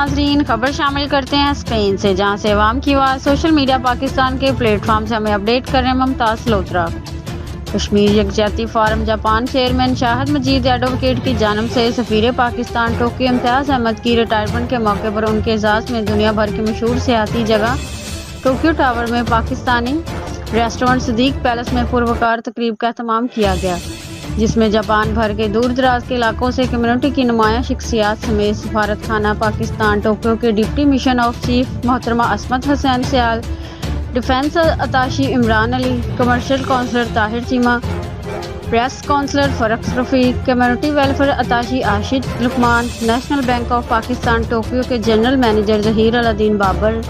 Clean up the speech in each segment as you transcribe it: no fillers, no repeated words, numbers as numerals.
ناظرین، خبر شامل کرتے ہیں اسپین سے، جہاں سے عوام کی آواز سوشل میڈیا پاکستان کے پلیٹ فارم سے ہمیں اپڈیٹ کر رہے ہیں ممتاز لوتھرا۔ کشمیر یکجہتی فورم جاپان چیئرمین شاہد مجید ایڈوکیٹ کی جانب سے سفیر پاکستان ٹوکیو امتیاز احمد کی ریٹائرمنٹ کے موقع پر ان کے اعزاز میں دنیا بھر کی مشہور سیاحتی جگہ ٹوکیو ٹاور میں پاکستانی ریسٹورنٹ صدیق پیلس میں پروقار تقریب کا اہتمام کیا گیا، جس میں جاپان بھر کے دور دراز کے علاقوں سے کمیونٹی کی نمایاں شخصیات سمیت سفارت خانہ پاکستان ٹوکیو کے ڈپٹی مشن آف چیف محترمہ Ismat Hussain Sial, defence attache Imran Ali, commercial counsellor Tahir Cheema, press counsellor Furqas Rafiq, community welfare attache Ashad Luqman, national bank of Pakistan Tokyo کے general manager Zaheer uddin Babar,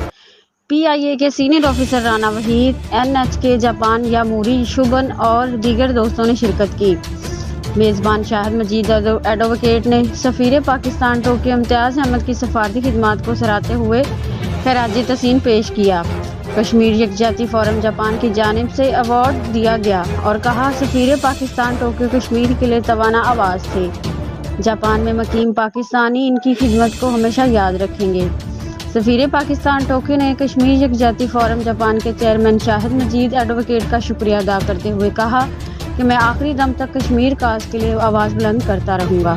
PIA کے senior officer Rana Waheed, NHK Japan Yamori Shoban اور دیگر دوستوں نے شرکت کی۔ میزبان شاہد مجید ایڈوکیٹ نے سفیر پاکستان ٹوکیو امتیاز احمد کی سفارتی خدمات کو سراہتے ہوئے خراج تحسین پیش کیا۔ کشمیر یکجہتی فورم جاپان کی جانب سے ایوارڈ دیا گیا اور کہا، سفیر پاکستان ٹوکیو کشمیر کے لیے توانا آواز تھے۔ جاپان میں مقیم پاکستانی ان کی خدمت کو ہمیشہ یاد رکھیں گے۔ سفیر پاکستان ٹوکیو نے کشمیر یکجہتی فورم جاپان کے چیئرمین شاہد مجید ایڈوکیٹ کا شکریہ ادا کرتے ہوئے کہا کہ میں آخری دم تک کشمیر کاز کے لیے آواز بلند کرتا رہوں گا۔